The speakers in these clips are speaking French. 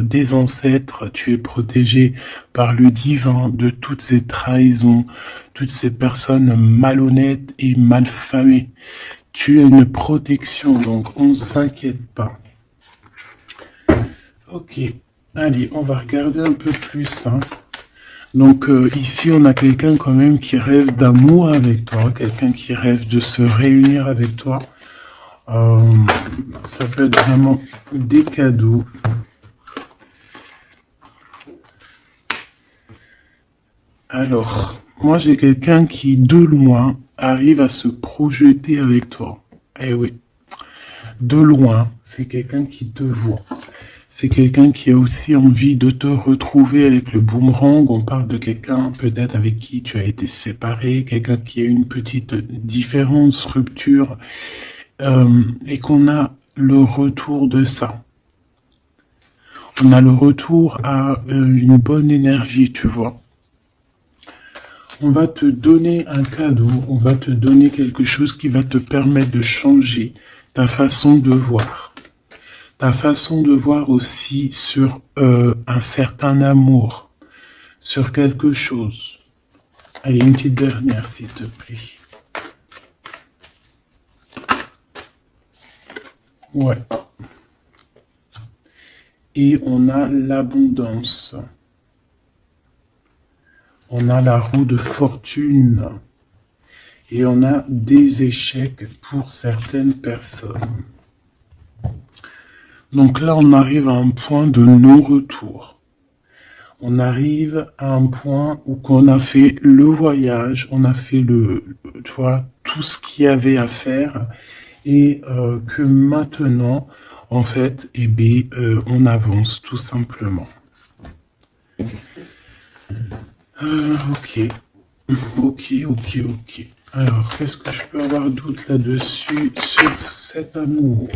des ancêtres, tu es protégé par le divin de toutes ces trahisons, toutes ces personnes malhonnêtes et malfamées. Tu as une protection, donc on ne s'inquiète pas. Ok, allez, on va regarder un peu plus. Hein. Donc ici, on a quelqu'un quand même qui rêve d'amour avec toi, quelqu'un qui rêve de se réunir avec toi. Ça peut être vraiment des cadeaux. Alors, moi j'ai quelqu'un qui, de loin, arrive à se projeter avec toi. Eh oui, de loin, c'est quelqu'un qui te voit. C'est quelqu'un qui a aussi envie de te retrouver avec le boomerang. On parle de quelqu'un peut-être avec qui tu as été séparé, quelqu'un qui a une petite différence, rupture, et qu'on a le retour de ça. On a le retour à une bonne énergie, tu vois. On va te donner un cadeau, on va te donner quelque chose qui va te permettre de changer ta façon de voir. Ta façon de voir aussi sur un certain amour, sur quelque chose. Allez, une petite dernière, s'il te plaît. Ouais. Et on a l'abondance. On a la roue de fortune. Et on a des échecs pour certaines personnes. Donc là, on arrive à un point de non-retour. On arrive à un point où on a fait le voyage, on a fait tu vois, tout ce qu'il y avait à faire, et que maintenant, en fait, eh bien, on avance tout simplement. Ok. Alors, qu'est-ce que je peux avoir d'autre là-dessus sur cet amour?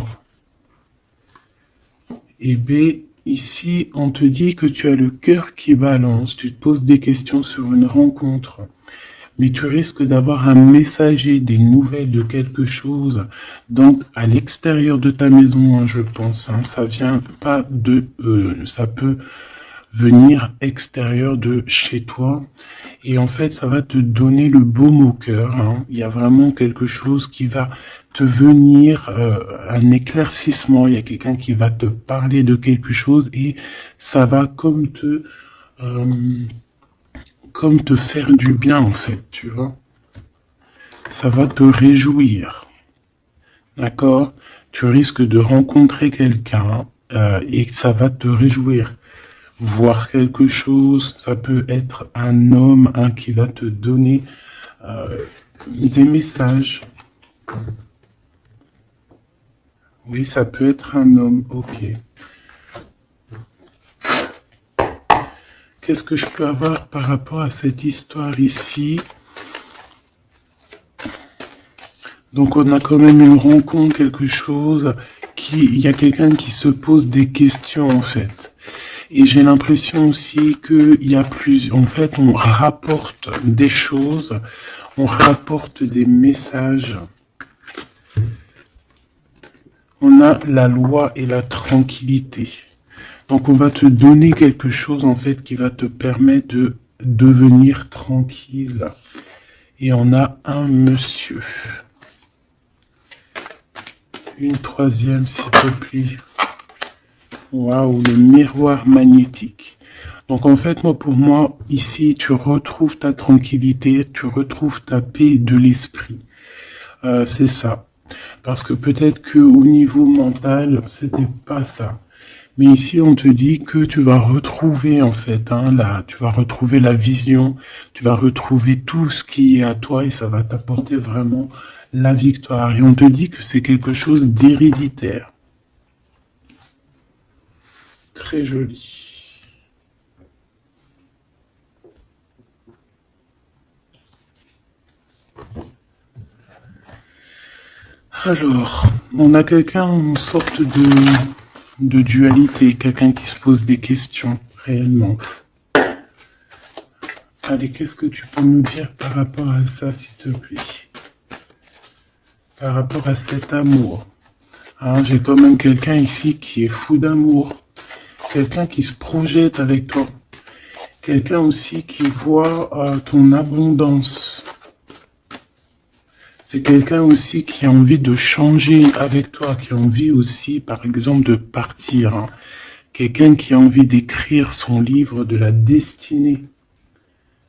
Eh bien, ici, on te dit que tu as le cœur qui balance, tu te poses des questions sur une rencontre, mais tu risques d'avoir un messager, des nouvelles de quelque chose, donc à l'extérieur de ta maison, hein, je pense, hein, ça vient pas de... ça peut venir extérieur de chez toi, et en fait, ça va te donner le baume au cœur, hein. Il y a vraiment quelque chose qui va te venir, un éclaircissement, il y a quelqu'un qui va te parler de quelque chose, et ça va comme te faire du bien, en fait, tu vois. Ça va te réjouir, d'accord? Tu risques de rencontrer quelqu'un, et ça va te réjouir. Voir quelque chose, ça peut être un homme qui va te donner des messages. Oui, ça peut être un homme, ok. Qu'est-ce que je peux avoir par rapport à cette histoire ici? Donc on a quand même une rencontre, quelque chose, il y a quelqu'un qui se pose des questions en fait. Et j'ai l'impression aussi qu'il y a en fait, on rapporte des choses, on rapporte des messages. On a la loi et la tranquillité. Donc on va te donner quelque chose en fait qui va te permettre de devenir tranquille. Et on a un monsieur. Une troisième, s'il te plaît. Waouh, le miroir magnétique. Donc en fait, pour moi, ici, tu retrouves ta tranquillité, tu retrouves ta paix de l'esprit. C'est ça. Parce que peut-être qu'au niveau mental, c'était pas ça. Mais ici, on te dit que tu vas retrouver, en fait, tu vas retrouver la vision, tu vas retrouver tout ce qui est à toi et ça va t'apporter vraiment la victoire. Et on te dit que c'est quelque chose d'héréditaire. Très joli. Alors, on a quelqu'un, une sorte de dualité, quelqu'un qui se pose des questions, réellement. Allez, qu'est-ce que tu peux nous dire par rapport à ça, s'il te plaît? Par rapport à cet amour. J'ai quand même quelqu'un ici qui est fou d'amour. quelqu'un qui se projette avec toi. Quelqu'un aussi qui voit ton abondance. C'est quelqu'un aussi qui a envie de changer avec toi, qui a envie aussi, par exemple, de partir. Hein. Quelqu'un qui a envie d'écrire son livre de la destinée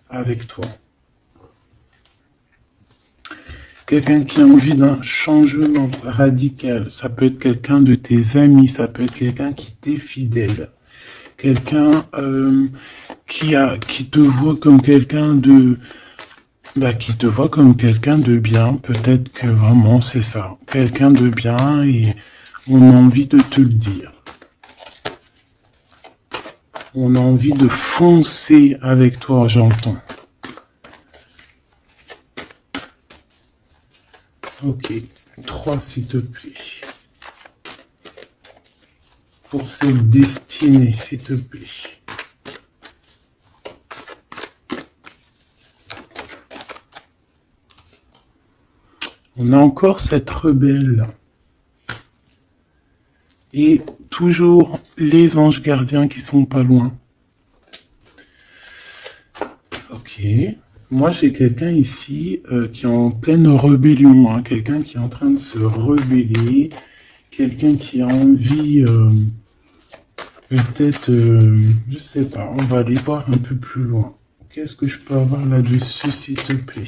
avec toi. Quelqu'un qui a envie d'un changement radical. Ça peut être quelqu'un de tes amis, ça peut être quelqu'un qui t'est fidèle. Quelqu'un qui te voit comme quelqu'un de... qui te voit comme quelqu'un de bien. Peut-être que vraiment c'est ça. Quelqu'un de bien et on a envie de te le dire. On a envie de foncer avec toi, j'entends. Ok, 3 s'il te plaît. Pour cette destinée, s'il te plaît. On a encore cette rebelle. Et toujours les anges gardiens qui sont pas loin. Ok. Moi, j'ai quelqu'un ici qui est en pleine rébellion. Hein. Quelqu'un qui est en train de se rebeller. Quelqu'un qui a envie... peut-être... je sais pas. On va aller voir un peu plus loin. Qu'est-ce que je peux avoir là-dessus, s'il te plaît?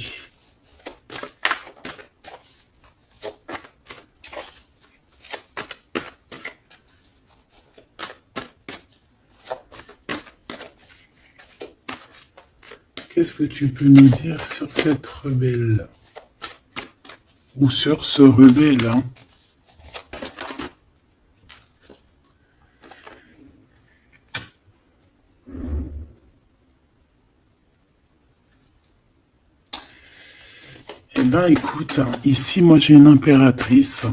Qu'est-ce que tu peux nous dire sur cette rebelle? Ou sur ce rebelle, hein? Eh ben, écoute, ici, moi, j'ai une impératrice.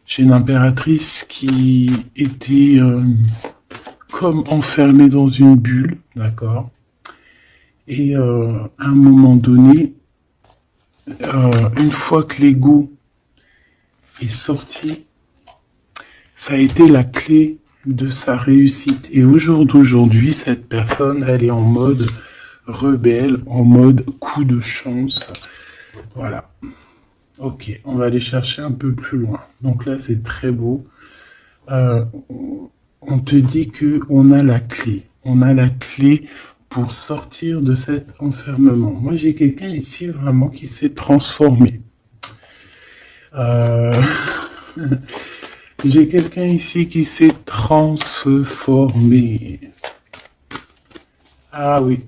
J'ai une impératrice qui était... comme enfermé dans une bulle, d'accord. Et à un moment donné, une fois que l'ego est sorti, ça a été la clé de sa réussite. Et au jour d'aujourd'hui, cette personne, elle est en mode rebelle, en mode coup de chance. Voilà. Ok, on va aller chercher un peu plus loin. Donc là, c'est très beau. On te dit que on a la clé. On a la clé pour sortir de cet enfermement. Moi, j'ai quelqu'un ici vraiment qui s'est transformé. J'ai quelqu'un ici qui s'est transformé. Ah oui.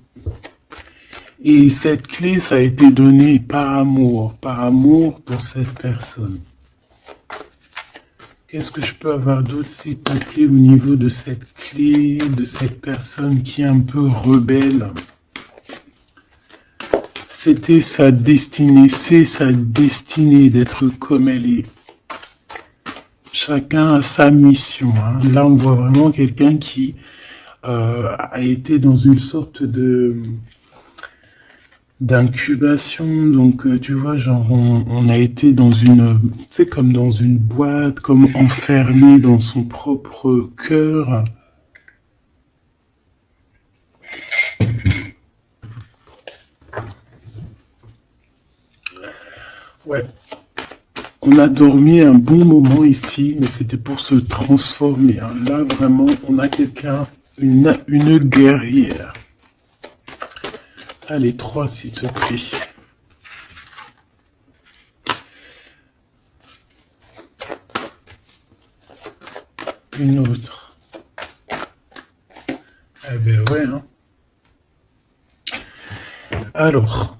Et cette clé, ça a été donné par amour pour cette personne. Qu'est-ce que je peux avoir d'autre, s'il te plaît, au niveau de cette clé, de cette personne qui est un peu rebelle? C'était sa destinée, c'est sa destinée d'être comme elle est. Chacun a sa mission. Hein. Là, on voit vraiment quelqu'un qui a été dans une sorte de... d'incubation, donc tu vois, genre on a été dans une, c'est comme dans une boîte, comme enfermé dans son propre cœur. Ouais, on a dormi un bon moment ici, mais c'était pour se transformer. Hein. Là, vraiment, on a quelqu'un, une guerrière. Allez, 3 s'il te plaît. Une autre. Eh ben ouais, hein. Alors,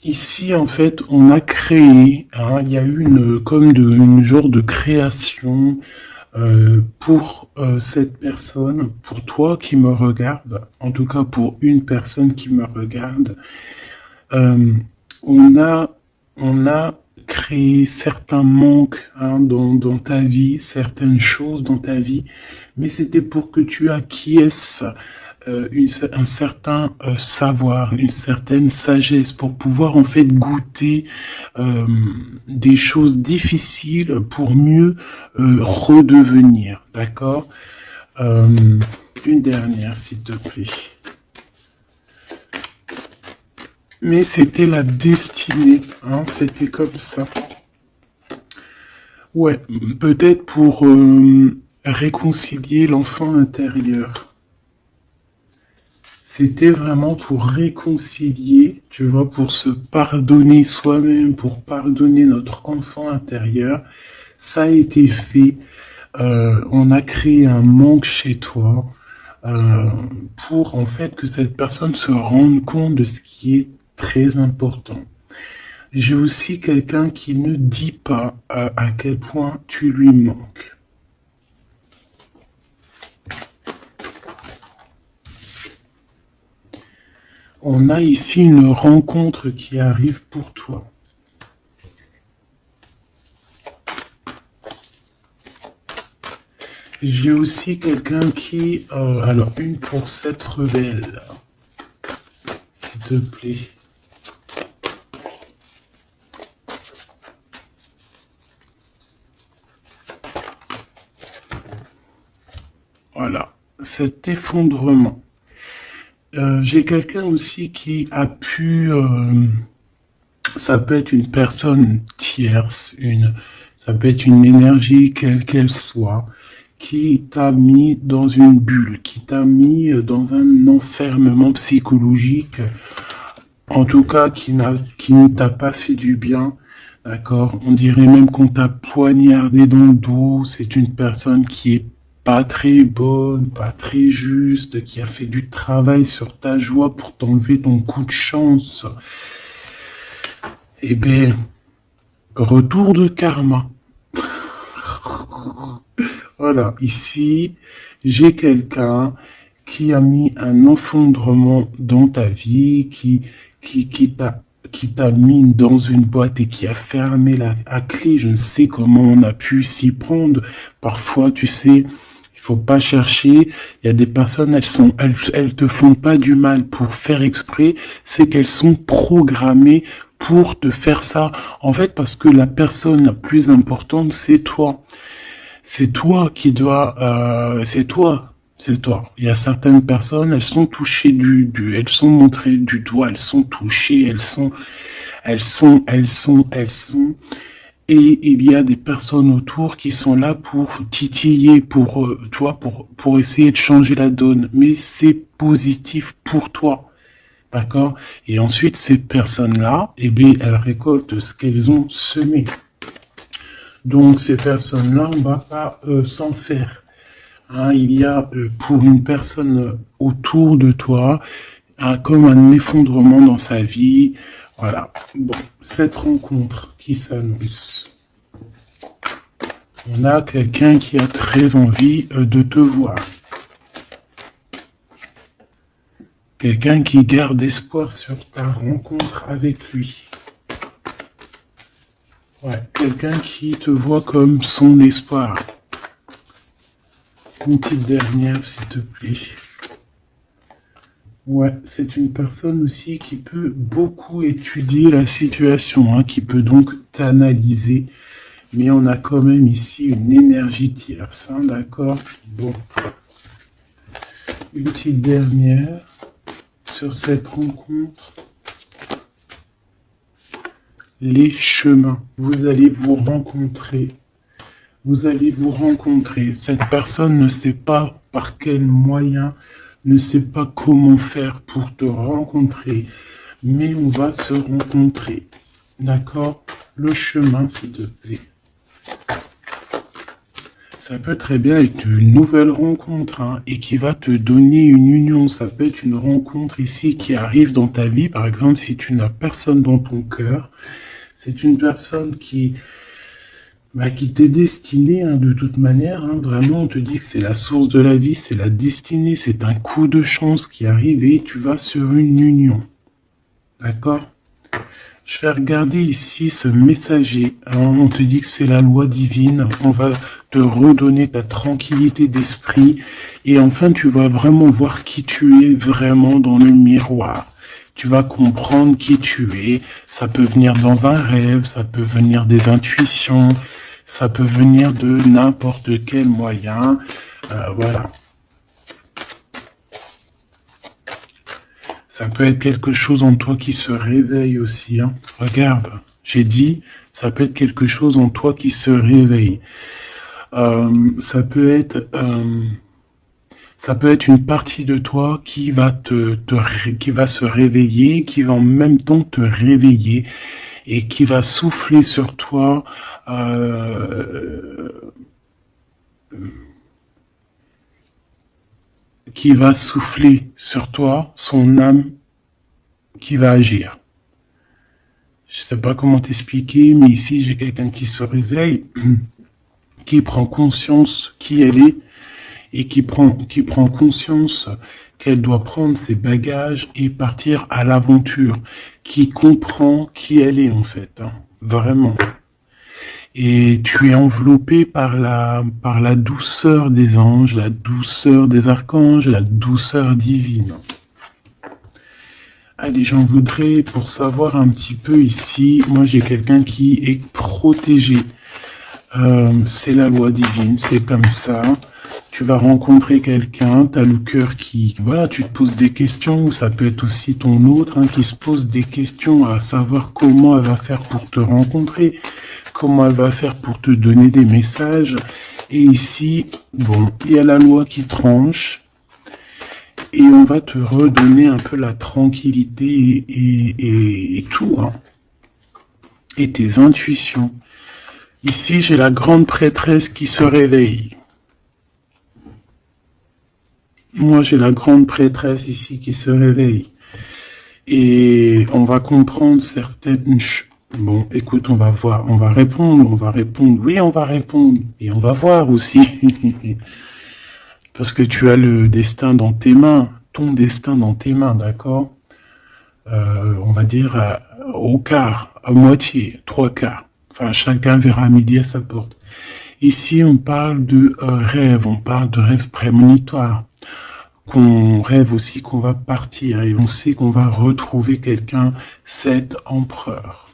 ici, en fait, on a créé, hein, il y a eu une genre de création pour cette personne, pour toi qui me regarde, en tout cas pour une personne qui me regarde. On a créé certains manques hein, dans ta vie, certaines choses dans ta vie, mais c'était pour que tu acquiesces un certain savoir, une certaine sagesse pour pouvoir en fait goûter des choses difficiles pour mieux redevenir, d'accord? Une dernière, s'il te plaît. Mais c'était la destinée, hein, c'était comme ça. Ouais, peut-être pour réconcilier l'enfant intérieur. C'était vraiment pour réconcilier, tu vois, pour se pardonner soi-même, pour pardonner notre enfant intérieur. Ça a été fait. On a créé un manque chez toi pour en fait que cette personne se rende compte de ce qui est très important. J'ai aussi quelqu'un qui ne dit pas à quel point tu lui manques. On a ici une rencontre qui arrive pour toi. J'ai aussi quelqu'un qui... alors, une pour cette rebelle, s'il te plaît. Voilà, cet effondrement. J'ai quelqu'un aussi qui a pu... ça peut être une personne tierce, ça peut être une énergie quelle qu'elle soit, qui t'a mis dans une bulle, qui t'a mis dans un enfermement psychologique, en tout cas qui ne t'a pas fait du bien, d'accord? On dirait même qu'on t'a poignardé dans le dos, c'est une personne qui est pas très bonne, pas très juste, qui a fait du travail sur ta joie pour t'enlever ton coup de chance. Eh bien, retour de karma. Voilà, ici, j'ai quelqu'un qui a mis un effondrement dans ta vie, qui t'a mis dans une boîte et qui a fermé la clé. Je ne sais comment on a pu s'y prendre. Parfois, tu sais, il faut pas chercher. Il y a des personnes, elles te font pas du mal pour faire exprès. C'est qu'elles sont programmées pour te faire ça. En fait, parce que la personne la plus importante, c'est toi. C'est toi qui dois, c'est toi. C'est toi. Il y a certaines personnes, elles sont touchées elles sont montrées du doigt, elles sont touchées, elles sont. Et il y a des personnes autour qui sont là pour titiller, tu vois, pour essayer de changer la donne. Mais c'est positif pour toi. D'accord? Et ensuite, ces personnes-là, eh bien, elles récoltent ce qu'elles ont semé. Donc, ces personnes-là, on va pas s'en faire. Hein, il y a pour une personne autour de toi comme un effondrement dans sa vie. Voilà. Bon, cette rencontre qui s'annonce. On a quelqu'un qui a très envie de te voir. Quelqu'un qui garde espoir sur ta rencontre avec lui. Ouais, quelqu'un qui te voit comme son espoir. Une petite dernière, s'il te plaît. Ouais, c'est une personne aussi qui peut beaucoup étudier la situation, hein, qui peut donc t'analyser. Mais on a quand même ici une énergie tierce, hein, d'accord? Bon. Une petite dernière sur cette rencontre. Les chemins. Vous allez vous rencontrer. Vous allez vous rencontrer. Cette personne ne sait pas par quel moyen, ne sait pas comment faire pour te rencontrer, mais on va se rencontrer. D'accord? Le chemin, s'il te plaît. Ça peut très bien être une nouvelle rencontre, hein, et qui va te donner une union. Ça peut être une rencontre ici qui arrive dans ta vie. Par exemple, si tu n'as personne dans ton cœur, c'est une personne qui t'est destinée, hein, de toute manière. Hein, vraiment, on te dit que c'est la source de la vie, c'est la destinée, c'est un coup de chance qui arrive et tu vas sur une union. D'accord? Je vais regarder ici ce messager. Alors, on te dit que c'est la loi divine. On va te redonner ta tranquillité d'esprit. Et enfin, tu vas vraiment voir qui tu es vraiment dans le miroir. Tu vas comprendre qui tu es. Ça peut venir dans un rêve, ça peut venir des intuitions, ça peut venir de n'importe quel moyen. Voilà. Ça peut être quelque chose en toi qui se réveille aussi. Hein. Regarde, j'ai dit, ça peut être quelque chose en toi qui se réveille. Ça peut être une partie de toi qui va qui va se réveiller, qui va en même temps te réveiller et qui va souffler sur toi. Qui va souffler sur toi son âme qui va agir. Je sais pas comment t'expliquer, mais ici j'ai quelqu'un qui se réveille, qui prend conscience qui elle est et qui prend conscience qu'elle doit prendre ses bagages et partir à l'aventure, qui comprend qui elle est en fait, hein, vraiment. Et tu es enveloppé par la douceur des anges, la douceur des archanges, la douceur divine. Allez, j'en voudrais pour savoir un petit peu ici. Moi, j'ai quelqu'un qui est protégé. C'est la loi divine, c'est comme ça. Tu vas rencontrer quelqu'un, tu as le cœur qui... Voilà, tu te poses des questions, ou ça peut être aussi ton autre qui se pose des questions à savoir comment elle va faire pour te rencontrer, comment elle va faire pour te donner des messages. Et ici, bon, il y a la loi qui tranche. Et on va te redonner un peu la tranquillité et tout, hein. Et tes intuitions. Ici, j'ai la grande prêtresse qui se réveille. Moi, j'ai la grande prêtresse ici qui se réveille. Et on va comprendre certaines choses. Bon, écoute, on va voir, on va répondre. Oui, on va répondre. Et on va voir aussi. Parce que tu as le destin dans tes mains. Ton destin dans tes mains, d'accord? On va dire au quart, à moitié, 3/4. Enfin, chacun verra midi à sa porte. Ici, on parle de rêve, on parle de rêve prémonitoire. Qu'on rêve aussi qu'on va partir et on sait qu'on va retrouver quelqu'un, cet empereur.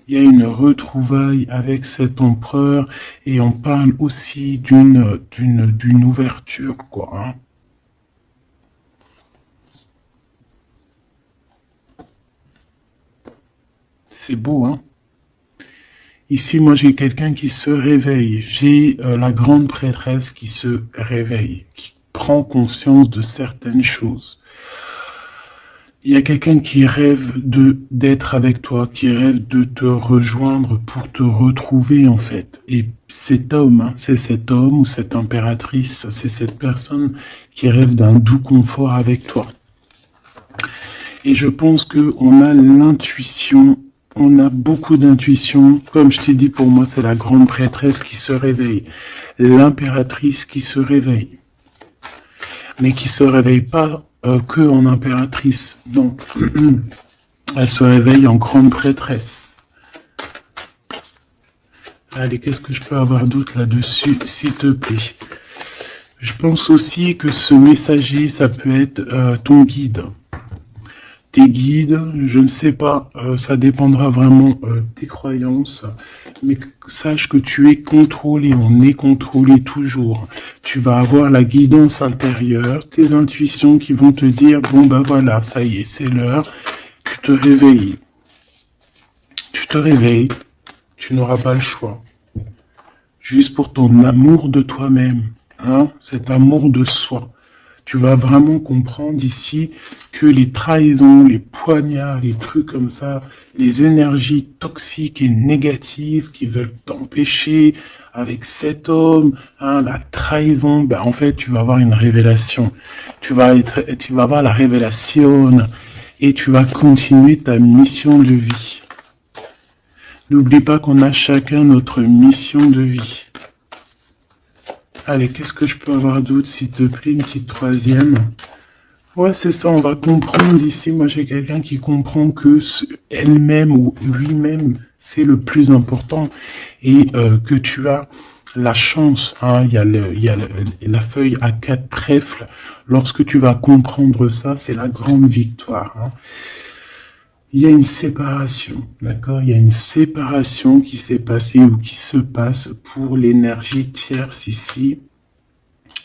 Il y a une retrouvaille avec cet empereur et on parle aussi d'une ouverture, quoi. Hein. C'est beau, hein? Ici, moi, j'ai quelqu'un qui se réveille. J'ai la grande prêtresse qui se réveille, qui prend conscience de certaines choses. Il y a quelqu'un qui rêve d'être avec toi, qui rêve de te rejoindre pour te retrouver, en fait. Et cet homme, hein, c'est cet homme ou cette impératrice, c'est cette personne qui rêve d'un doux confort avec toi. Et je pense qu'on a l'intuition, on a beaucoup d'intuition. Comme je t'ai dit, pour moi, c'est la grande prêtresse qui se réveille. L'impératrice qui se réveille. Mais qui se réveille pas que en impératrice. Non. Elle se réveille en grande prêtresse. Allez, qu'est-ce que je peux avoir d'autre là-dessus, s'il te plaît? Je pense aussi que ce messager, ça peut être ton guide. Tes guides, je ne sais pas, ça dépendra vraiment de tes croyances, mais sache que tu es contrôlé, on est contrôlé toujours. Tu vas avoir la guidance intérieure, tes intuitions qui vont te dire, bon ben voilà, ça y est, c'est l'heure, tu te réveilles. Tu te réveilles, tu n'auras pas le choix. Juste pour ton amour de toi-même, hein, cet amour de soi. Tu vas vraiment comprendre ici que les trahisons, les poignards, les trucs comme ça, les énergies toxiques et négatives qui veulent t'empêcher avec cet homme, hein, la trahison, ben en fait, tu vas avoir une révélation. Tu vas avoir la révélation et tu vas continuer ta mission de vie. N'oublie pas qu'on a chacun notre mission de vie. Allez, qu'est-ce que je peux avoir d'autre, s'il te plaît, une petite troisième. Ouais, c'est ça, on va comprendre ici. Moi, j'ai quelqu'un qui comprend que elle-même ou lui-même, c'est le plus important et que tu as la chance. Hein, la feuille à 4 trèfles. Lorsque tu vas comprendre ça, c'est la grande victoire. Hein. Il y a une séparation, d'accord? Il y a une séparation qui s'est passée ou qui se passe pour l'énergie tierce ici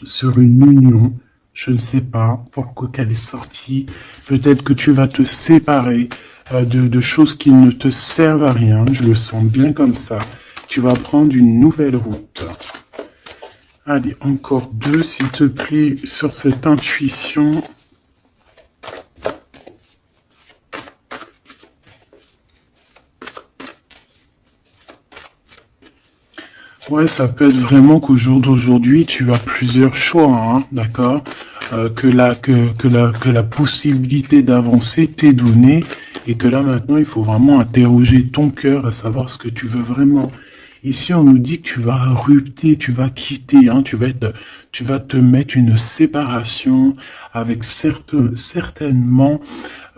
sur une union. Je ne sais pas pourquoi qu'elle est sortie. Peut-être que tu vas te séparer de choses qui ne te servent à rien. Je le sens bien comme ça. Tu vas prendre une nouvelle route. Allez, encore 2, s'il te plaît, sur cette intuition. Ouais, ça peut être vraiment qu'au jour d'aujourd'hui, tu as plusieurs choix, hein, d'accord, que la possibilité d'avancer t'est donnée et que là maintenant, il faut vraiment interroger ton cœur à savoir ce que tu veux vraiment. Ici, on nous dit que tu vas rupter, tu vas quitter, hein, tu vas te mettre une séparation avec certainement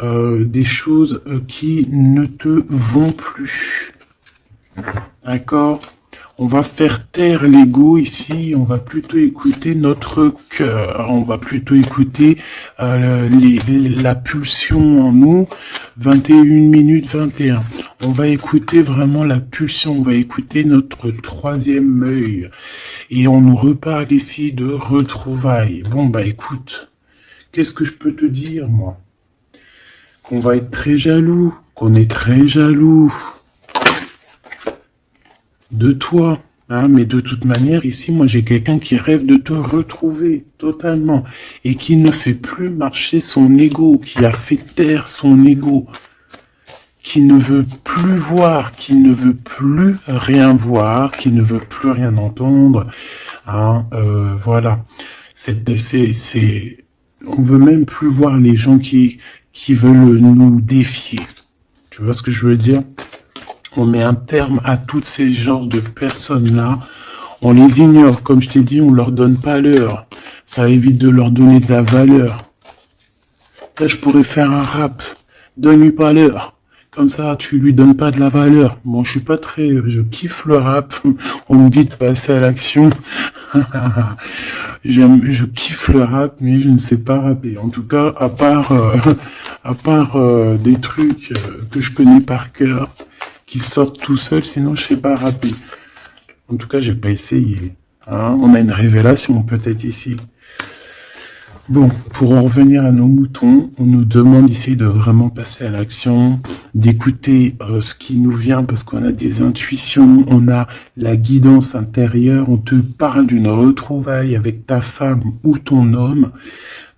des choses qui ne te vont plus. D'accord? On va faire taire l'ego ici, on va plutôt écouter notre cœur, on va plutôt écouter la pulsion en nous, 21 minutes 21. On va écouter vraiment la pulsion, on va écouter notre troisième œil. Et on nous reparle ici de retrouvailles. Bon, bah écoute, qu'est-ce que je peux te dire, moi? Qu'on va être très jaloux, qu'on est très jaloux de toi, hein, mais de toute manière, ici, moi, j'ai quelqu'un qui rêve de te retrouver totalement et qui ne fait plus marcher son ego, qui a fait taire son ego, qui ne veut plus voir, qui ne veut plus rien voir, qui ne veut plus rien entendre, hein, voilà. On veut même plus voir les gens qui veulent nous défier. Tu vois ce que je veux dire? On met un terme à tous ces genres de personnes-là. On les ignore, comme je t'ai dit, on leur donne pas l'heure. Ça évite de leur donner de la valeur. Là, je pourrais faire un rap. Donne-lui pas l'heure. Comme ça, tu lui donnes pas de la valeur. Bon, je kiffe le rap. On me dit de passer à l'action. Je kiffe le rap, mais je ne sais pas rapper. En tout cas, à part des trucs que je connais par cœur, qui sortent tout seul, sinon je sais pas rapper. En tout cas, j'ai pas essayé. Hein, on a une révélation peut-être ici. Bon, pour en revenir à nos moutons, on nous demande ici de vraiment passer à l'action, d'écouter ce qui nous vient parce qu'on a des intuitions, on a la guidance intérieure, on te parle d'une retrouvaille avec ta femme ou ton homme.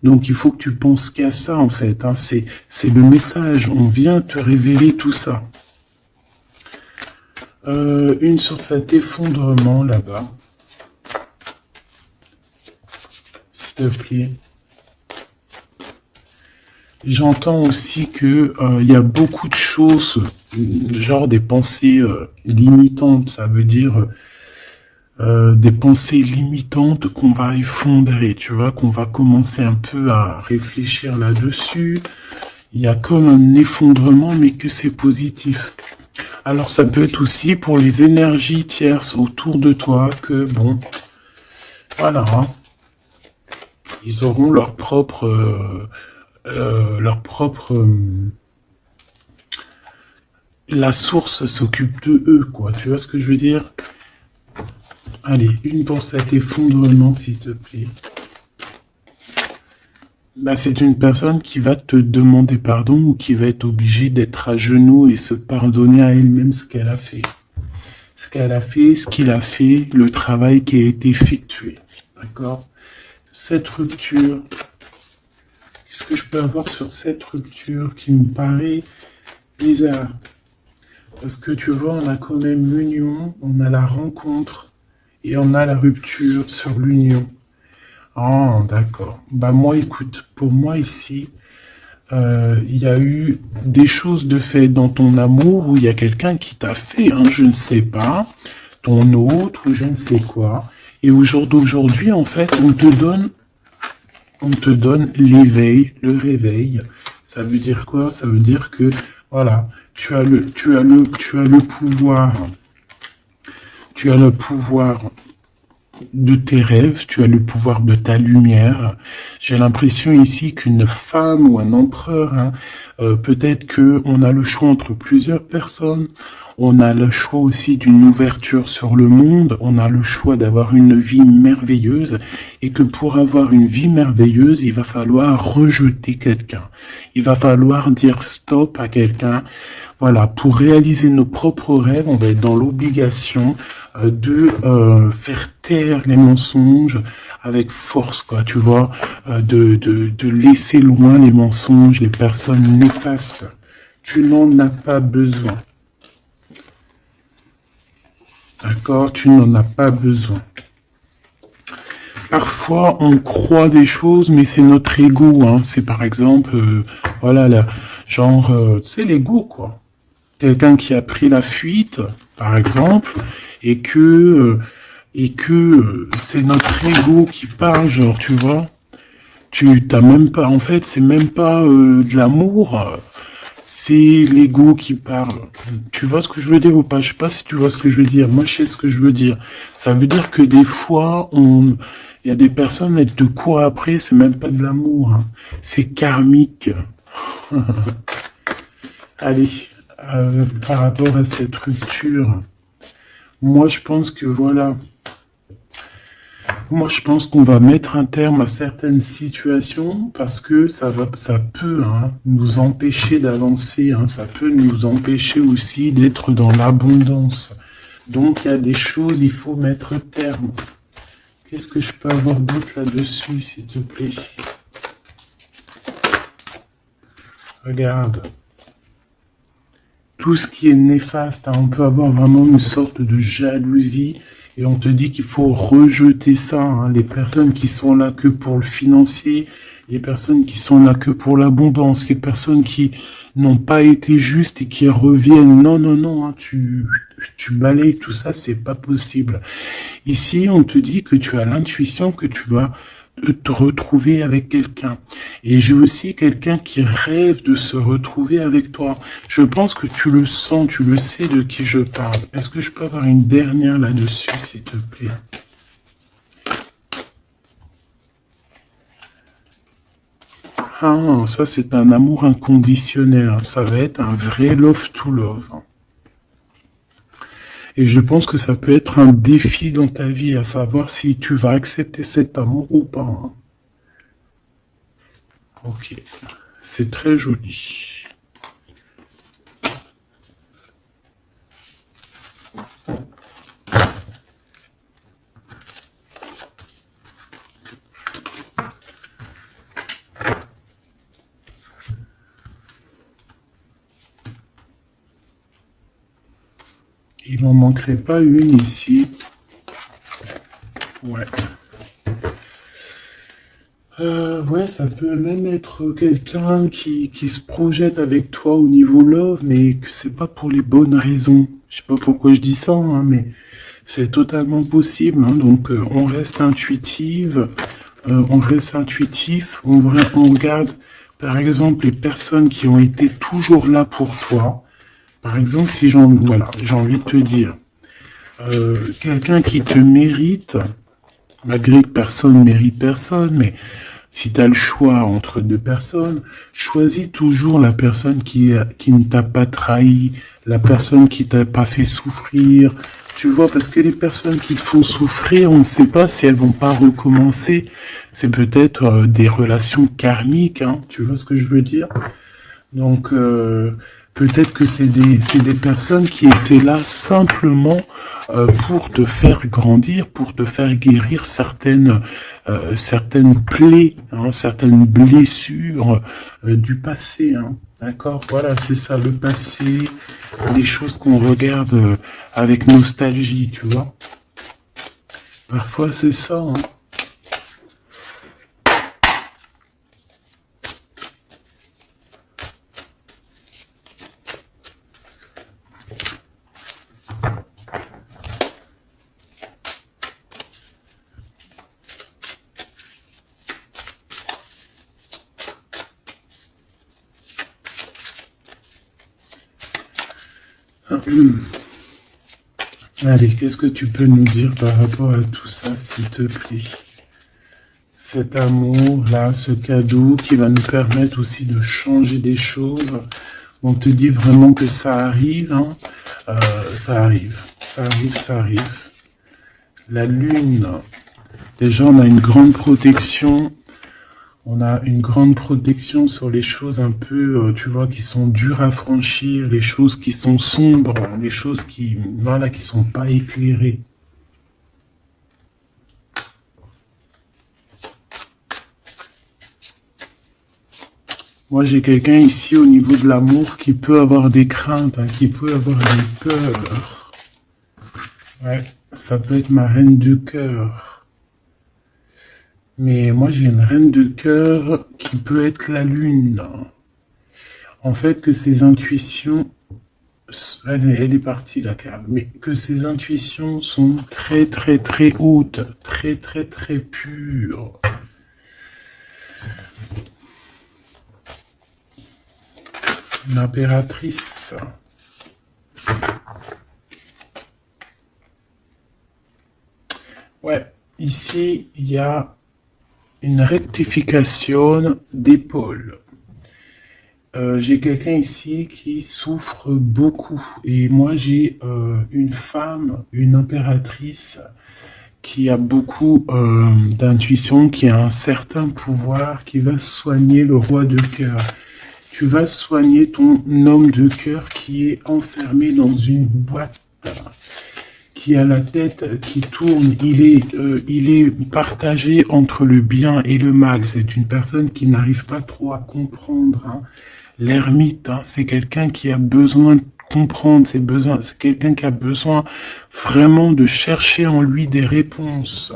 Donc il faut que tu penses qu'à ça en fait. Hein. C'est le message, on vient te révéler tout ça. Une sur cet effondrement là-bas. S'il te plaît. J'entends aussi que y a beaucoup de choses, genre des pensées limitantes. Ça veut dire des pensées limitantes qu'on va effondrer, tu vois, qu'on va commencer un peu à réfléchir là-dessus. Il y a comme un effondrement, mais que c'est positif. Alors ça peut être aussi pour les énergies tierces autour de toi que, bon, voilà, hein, ils auront leur propre... la source s'occupe de eux, quoi. Tu vois ce que je veux dire? Allez, une pour cet effondrement, s'il te plaît. Bah, c'est une personne qui va te demander pardon ou qui va être obligée d'être à genoux et se pardonner à elle-même ce qu'elle a fait. Ce qu'elle a fait, ce qu'il a fait, le travail qui a été effectué. D'accord? Cette rupture, qu'est-ce que je peux avoir sur cette rupture qui me paraît bizarre? Parce que tu vois, on a quand même l'union, on a la rencontre et on a la rupture sur l'union. Ah, d'accord. Bah moi, écoute, pour moi ici, il y a eu des choses de fait dans ton amour où il y a quelqu'un qui t'a fait, hein, je ne sais pas, ton autre ou je ne sais quoi. Et au jour d'aujourd'hui, en fait, on te donne on te donne l'éveil, le réveil. Ça veut dire quoi? Ça veut dire que, voilà, tu as le pouvoir, tu as le pouvoir de tes rêves, tu as le pouvoir de ta lumière. J'ai l'impression ici qu'une femme ou un empereur, hein, peut-être que on a le choix entre plusieurs personnes, on a le choix aussi d'une ouverture sur le monde, on a le choix d'avoir une vie merveilleuse, et que pour avoir une vie merveilleuse, il va falloir rejeter quelqu'un. Il va falloir dire stop à quelqu'un. Voilà, pour réaliser nos propres rêves, on va être dans l'obligation de faire taire les mensonges avec force, quoi, tu vois, de laisser loin les mensonges, les personnes néfastes. Tu n'en as pas besoin. D'accord? Tu n'en as pas besoin. Parfois, on croit des choses, mais c'est notre ego, hein. C'est par exemple, voilà, là, genre, tu sais, l'ego, quoi. Quelqu'un qui a pris la fuite, par exemple, et que c'est notre ego qui parle, genre, tu vois, tu t'as même pas, en fait, c'est même pas de l'amour, c'est l'ego qui parle. Tu vois ce que je veux dire ou pas? Je sais pas si tu vois ce que je veux dire. Moi, je sais ce que je veux dire. Ça veut dire que des fois, il y a des personnes, elles te courent après, c'est même pas de l'amour, hein. C'est karmique. Allez, par rapport à cette rupture, moi je pense que voilà, moi je pense qu'on va mettre un terme à certaines situations parce que ça peut, hein, nous empêcher d'avancer, hein, ça peut nous empêcher aussi d'être dans l'abondance. Donc il y a des choses, il faut mettre terme. Qu'est-ce que je peux avoir d'autre là-dessus, s'il te plaît? Regarde. Tout ce qui est néfaste, hein, on peut avoir vraiment une sorte de jalousie et on te dit qu'il faut rejeter ça, hein. Les personnes qui sont là que pour le financier, les personnes qui sont là que pour l'abondance, les personnes qui n'ont pas été justes et qui reviennent. Non, non, non, hein, tu balayes tout ça, c'est pas possible. Ici, on te dit que tu as l'intuition que tu vas te retrouver avec quelqu'un. Et j'ai aussi quelqu'un qui rêve de se retrouver avec toi. Je pense que tu le sens, tu le sais de qui je parle. Est-ce que je peux avoir une dernière là-dessus, s'il te plaît? Ah, ça c'est un amour inconditionnel. Ça va être un vrai love to love. Et je pense que ça peut être un défi dans ta vie, à savoir si tu vas accepter cet amour ou pas, hein. Ok, c'est très joli. Il n'en manquerait pas une ici. Ouais. Ouais, ça peut même être quelqu'un qui se projette avec toi au niveau love, mais que c'est pas pour les bonnes raisons. Je sais pas pourquoi je dis ça, hein, mais c'est totalement possible, hein. Donc on reste intuitive, on reste intuitif, on regarde par exemple les personnes qui ont été toujours là pour toi. Par exemple, si voilà, j'ai envie de te dire, quelqu'un qui te mérite, malgré que personne ne mérite personne, mais si tu as le choix entre deux personnes, choisis toujours la personne qui ne t'a pas trahi, la personne qui t'a pas fait souffrir. Tu vois, parce que les personnes qui te font souffrir, on ne sait pas si elles vont pas recommencer. C'est peut-être des relations karmiques, hein, tu vois ce que je veux dire? Donc, peut-être que c'est des personnes qui étaient là simplement pour te faire grandir, pour te faire guérir certaines plaies, hein, certaines blessures du passé, hein. D'accord? Voilà, c'est ça, le passé, les choses qu'on regarde avec nostalgie, tu vois. Parfois, c'est ça, hein. Allez, qu'est-ce que tu peux nous dire par rapport à tout ça, s'il te plaît? Cet amour-là, ce cadeau qui va nous permettre aussi de changer des choses. On te dit vraiment que ça arrive, hein. Ça arrive, ça arrive, ça arrive. La lune, déjà on a une grande protection. On a une grande protection sur les choses un peu, tu vois, qui sont dures à franchir, les choses qui sont sombres, les choses qui, voilà, qui sont pas éclairées. Moi, j'ai quelqu'un ici au niveau de l'amour qui peut avoir des craintes, hein, qui peut avoir des peurs. Ouais, ça peut être ma reine de cœur. Mais moi, j'ai une reine de cœur qui peut être la lune. En fait, que ses intuitions, elle est partie la carte, mais que ses intuitions sont très très très hautes, très très très pures. L'impératrice. Ouais, ici, il y a une rectification d'épaule. J'ai quelqu'un ici qui souffre beaucoup. Et moi, j'ai une femme, une impératrice, qui a beaucoup d'intuition, qui a un certain pouvoir, qui va soigner le roi de cœur. Tu vas soigner ton homme de cœur qui est enfermé dans une boîte, qui a la tête qui tourne. Il est partagé entre le bien et le mal. C'est une personne qui n'arrive pas trop à comprendre, hein. L'ermite, hein, c'est quelqu'un qui a besoin de comprendre ses besoins. C'est quelqu'un qui a besoin vraiment de chercher en lui des réponses,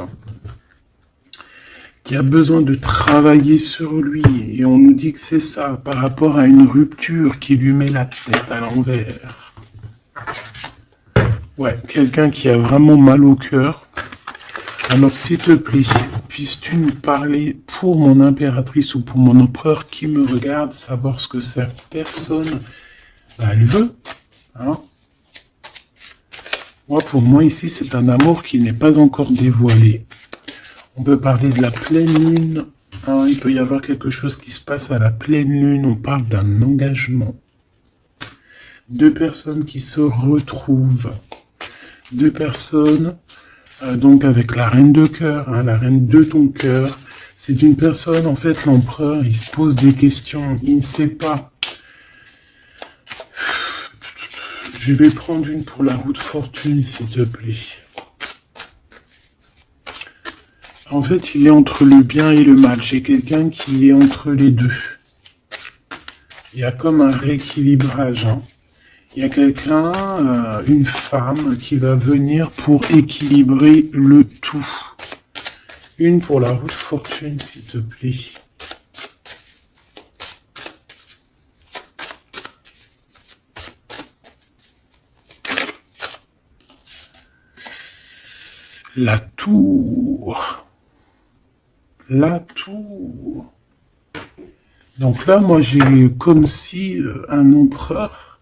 qui a besoin de travailler sur lui. Et on nous dit que c'est ça, par rapport à une rupture qui lui met la tête à l'envers. Ouais, quelqu'un qui a vraiment mal au cœur. Alors, s'il te plaît, puisses-tu nous parler pour mon impératrice ou pour mon empereur qui me regarde, savoir ce que cette personne, elle veut, hein? Moi, pour moi, ici, c'est un amour qui n'est pas encore dévoilé. On peut parler de la pleine lune, hein, il peut y avoir quelque chose qui se passe à la pleine lune, on parle d'un engagement. Deux personnes qui se retrouvent, deux personnes, donc avec la reine de cœur, hein, la reine de ton cœur. C'est une personne, en fait, l'empereur, il se pose des questions, il ne sait pas. Je vais prendre une pour la roue de fortune, s'il te plaît. En fait, il est entre le bien et le mal. J'ai quelqu'un qui est entre les deux. Il y a comme un rééquilibrage, hein. Il y a quelqu'un, une femme, qui va venir pour équilibrer le tout. Une pour la roue de fortune, s'il te plaît. La tour. La tour. Donc là, moi, j'ai comme si un empereur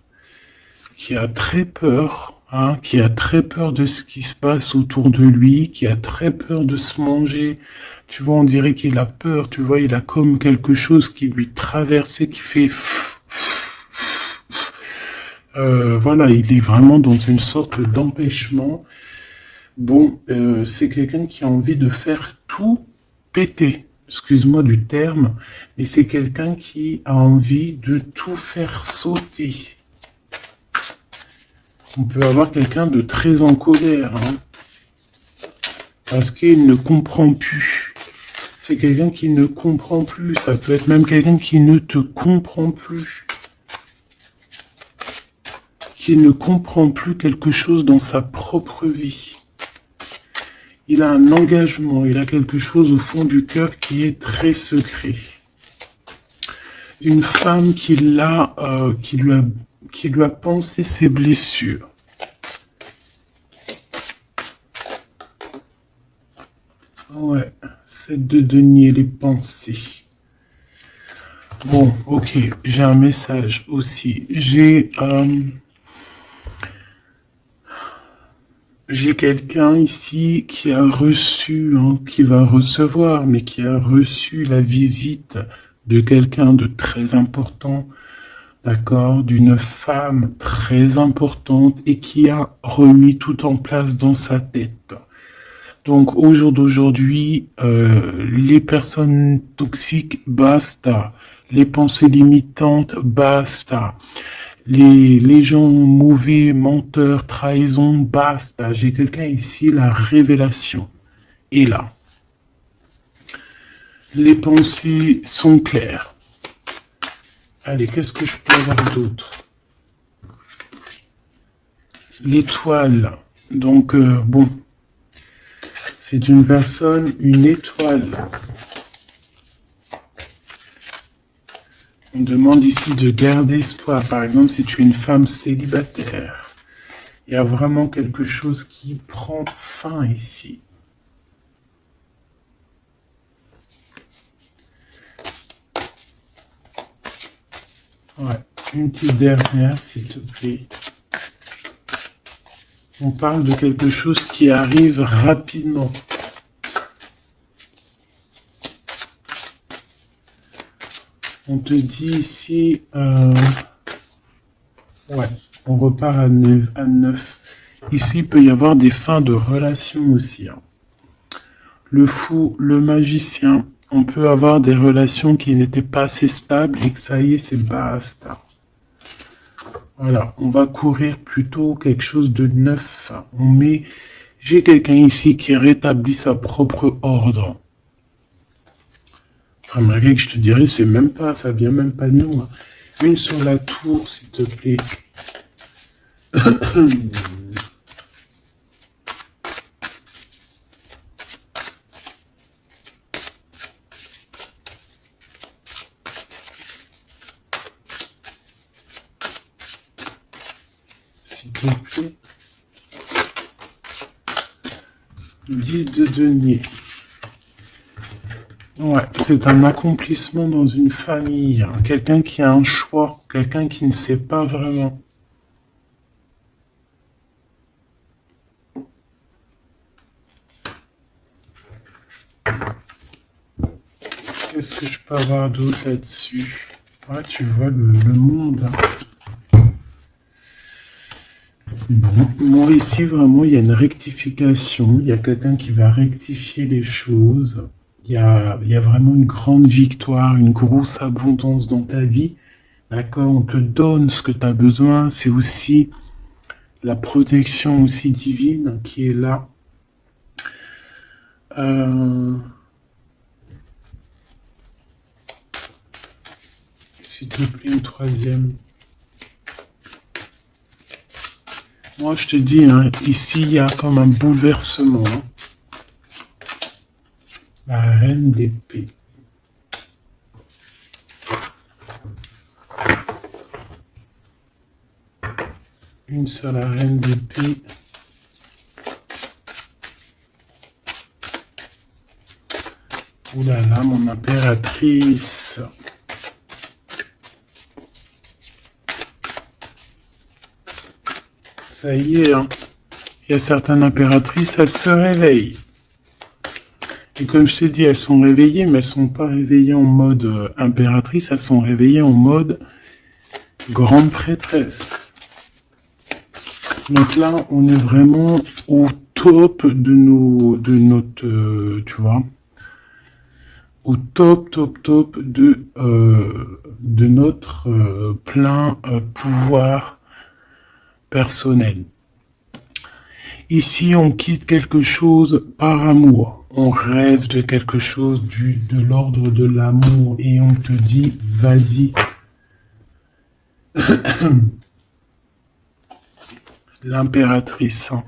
qui a très peur, hein, qui a très peur de ce qui se passe autour de lui, qui a très peur de se manger. Tu vois, on dirait qu'il a peur, tu vois, il a comme quelque chose qui lui traverse et qui fait... voilà, il est vraiment dans une sorte d'empêchement. Bon, c'est quelqu'un qui a envie de faire tout péter. Excuse-moi du terme, mais c'est quelqu'un qui a envie de tout faire sauter. On peut avoir quelqu'un de très en colère, hein, parce qu'il ne comprend plus. C'est quelqu'un qui ne comprend plus. Ça peut être même quelqu'un qui ne te comprend plus. Qui ne comprend plus quelque chose dans sa propre vie. Il a un engagement, il a quelque chose au fond du cœur qui est très secret. Une femme qui lui a pensé ses blessures. Ouais, c'est de denier les pensées. Bon, ok, j'ai un message aussi. J'ai J'ai quelqu'un ici qui a reçu, hein, qui va recevoir, mais qui a reçu la visite de quelqu'un de très important, d'accord, d'une femme très importante et qui a remis tout en place dans sa tête. Donc au jour d'aujourd'hui, les personnes toxiques, basta. Les pensées limitantes, basta. Les gens mauvais, menteurs, trahison, basta. J'ai quelqu'un ici, la révélation est là. Les pensées sont claires. Allez, qu'est-ce que je peux avoir d'autre? L'étoile. Donc, bon, c'est une personne, une étoile. On demande ici de garder espoir. Par exemple, si tu es une femme célibataire, il y a vraiment quelque chose qui prend fin ici. Ouais, une petite dernière, s'il te plaît. On parle de quelque chose qui arrive rapidement. On te dit ici, ouais, on repart à 9. Ici, il peut y avoir des fins de relations aussi. Hein. Le fou, le magicien, on peut avoir des relations qui n'étaient pas assez stables et que ça y est, c'est basta. Voilà, on va courir plutôt quelque chose de neuf. On met, j'ai quelqu'un ici qui rétablit sa propre ordre. Enfin, malgré que je te dirais, c'est même pas, ça vient même pas de nous. Hein. Une sur la tour, s'il te plaît. S'il te plaît. 10 de denier. Ouais, c'est un accomplissement dans une famille. Hein. Quelqu'un qui a un choix, quelqu'un qui ne sait pas vraiment. Qu'est-ce que je peux avoir d'autre là-dessus? Ouais, tu vois le monde. Hein. Bon, moi ici, vraiment, il y a une rectification. Il y a quelqu'un qui va rectifier les choses. Il y a vraiment une grande victoire, une grosse abondance dans ta vie. D'accord? On te donne ce que tu as besoin. C'est aussi la protection aussi divine qui est là. S'il te plaît, une troisième. Moi, je te dis, hein, ici, il y a comme un bouleversement. Hein. La reine d'épée. Une seule reine d'épée. Ouh là là, mon impératrice. Ça y est, hein. Il y a certaines impératrices, elles se réveillent. Et comme je t'ai dit, elles sont réveillées, mais elles sont pas réveillées en mode impératrice, elles sont réveillées en mode grande prêtresse. Donc là, on est vraiment au top de notre, tu vois, au top de notre plein pouvoir personnel. Ici, on quitte quelque chose par amour. On rêve de quelque chose de l'ordre de l'amour et on te dit, vas-y. L'impératrice. Hein.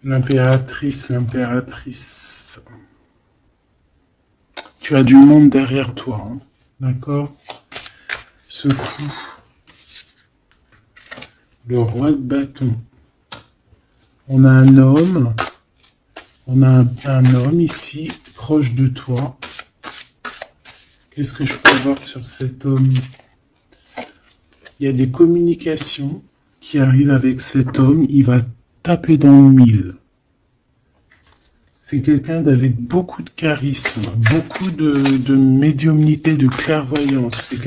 L'impératrice. Tu as du monde derrière toi. Hein. D'accord? Ce fou. Le roi de bâton. On a un homme. On a un homme ici, proche de toi. Qu'est-ce que je peux voir sur cet homme? Il y a des communications qui arrivent avec cet homme. Il va taper dans le mille. C'est quelqu'un avec beaucoup de charisme, beaucoup de médiumnité, de clairvoyance. C'est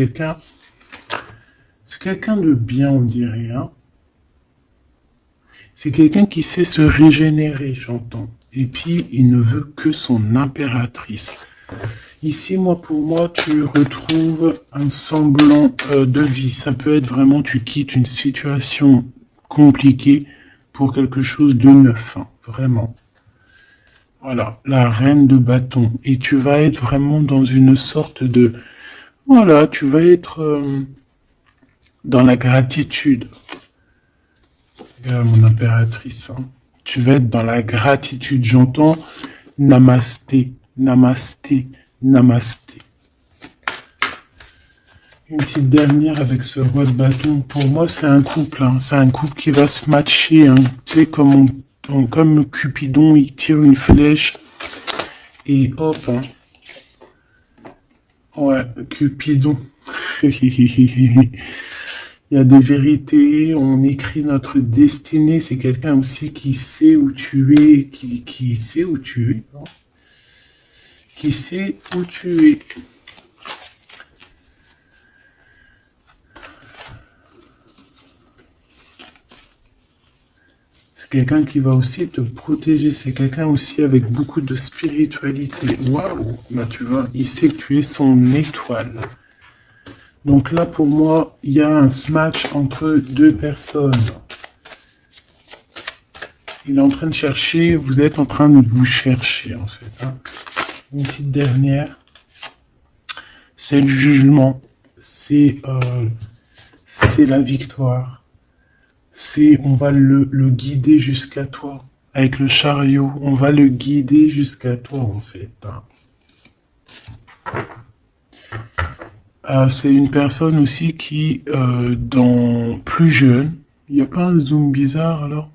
quelqu'un de bien, on dirait. Hein. C'est quelqu'un qui sait se régénérer, j'entends. Et puis, il ne veut que son impératrice. Ici, pour moi, tu retrouves un semblant de vie. Ça peut être vraiment, tu quittes une situation compliquée pour quelque chose de neuf, hein, vraiment. Voilà, la reine de bâton. Et tu vas être vraiment dans une sorte de... Voilà, tu vas être dans la gratitude. Regarde mon impératrice. Hein. Tu vas être dans la gratitude. J'entends namasté, namasté, namasté. Une petite dernière avec ce roi de bâton. Pour moi, c'est un couple. Hein. C'est un couple qui va se matcher. Hein. Tu sais, comme Cupidon, il tire une flèche. Et hop. Hein. Ouais, Cupidon. Il y a des vérités. On écrit notre destinée. C'est quelqu'un aussi qui sait où tu es. Qui sait où tu es. Hein. Qui sait où tu es. C'est quelqu'un qui va aussi te protéger. C'est quelqu'un aussi avec beaucoup de spiritualité. Waouh! Bah, tu vois, il sait que tu es son étoile. Donc là, pour moi, il y a un match entre deux personnes. Il est en train de chercher, vous êtes en train de vous chercher, en fait. Hein. Une petite dernière. C'est le jugement. C'est la victoire. On va le guider jusqu'à toi. Avec le chariot, on va le guider jusqu'à toi, en fait. C'est une personne aussi qui, plus jeune, il n'y a pas un zoom bizarre, alors?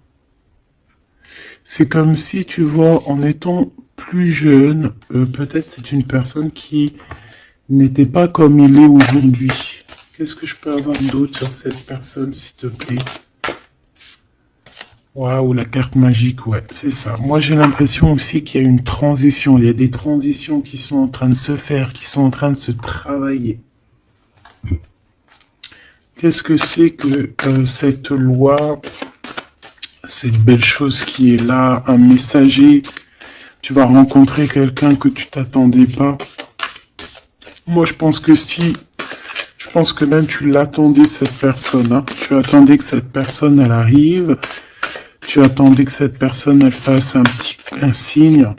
C'est comme si, tu vois, en étant plus jeune, peut-être c'est une personne qui n'était pas comme il est aujourd'hui. Qu'est-ce que je peux avoir d'autre sur cette personne, s'il te plaît? Waouh, la carte magique, ouais, c'est ça. Moi, j'ai l'impression aussi qu'il y a une transition. Il y a des transitions qui sont en train de se faire, qui sont en train de se travailler. Qu'est-ce que c'est que cette loi, cette belle chose qui est là, un messager? Tu vas rencontrer quelqu'un que tu t'attendais pas. Moi, je pense que si... Je pense que même tu l'attendais, cette personne. Hein. Tu attendais que cette personne, elle arrive... Tu attendais que cette personne, elle fasse un signe.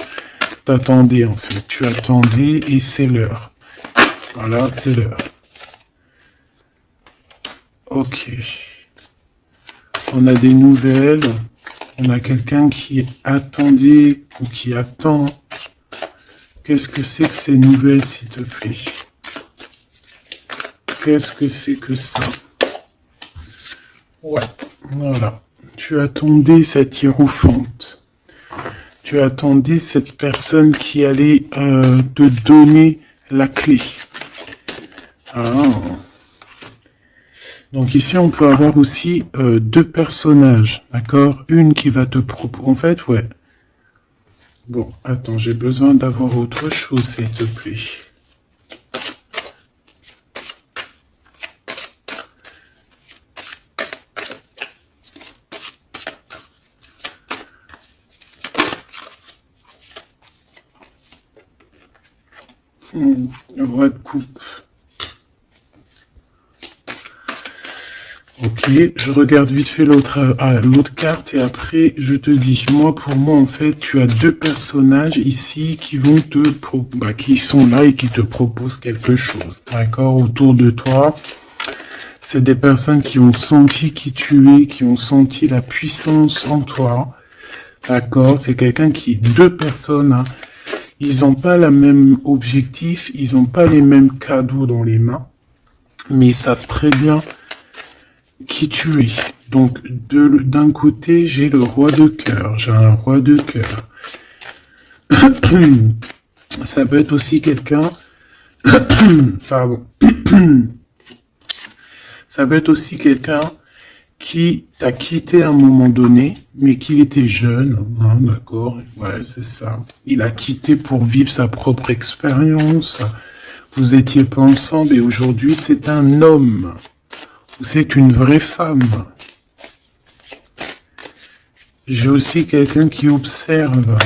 T'attendais, en fait. Tu attendais et c'est l'heure. Voilà, c'est l'heure. Ok. On a des nouvelles. On a quelqu'un qui attendait ou qui attend. Qu'est-ce que c'est que ces nouvelles, s'il te plaît? Qu'est-ce que c'est que ça? Ouais, voilà. Tu attendais cette hiérophante. Tu attendais cette personne qui allait te donner la clé. Ah. Donc ici, on peut avoir aussi deux personnages, d'accord? Une qui va te proposer... En fait, ouais. Bon, attends, j'ai besoin d'avoir autre chose, s'il te plaît. Le roi de coupe. Ok, je regarde vite fait l'autre carte et après je te dis. Pour moi en fait, tu as deux personnages ici qui vont qui sont là et qui te proposent quelque chose. D'accord, autour de toi. C'est des personnes qui ont senti qui tu es, qui ont senti la puissance en toi. D'accord, c'est deux personnes. Hein. Ils n'ont pas le même objectif, ils n'ont pas les mêmes cadeaux dans les mains, mais ils savent très bien qui tu es. Donc, d'un côté, j'ai le roi de cœur, j'ai un roi de cœur. Ça peut être aussi quelqu'un... Pardon. Ça peut être aussi quelqu'un qui t'a quitté à un moment donné, mais qu'il était jeune, hein, d'accord, ouais, c'est ça. Il a quitté pour vivre sa propre expérience. Vous étiez pas ensemble et aujourd'hui c'est un homme. C'est une vraie femme. J'ai aussi quelqu'un qui observe.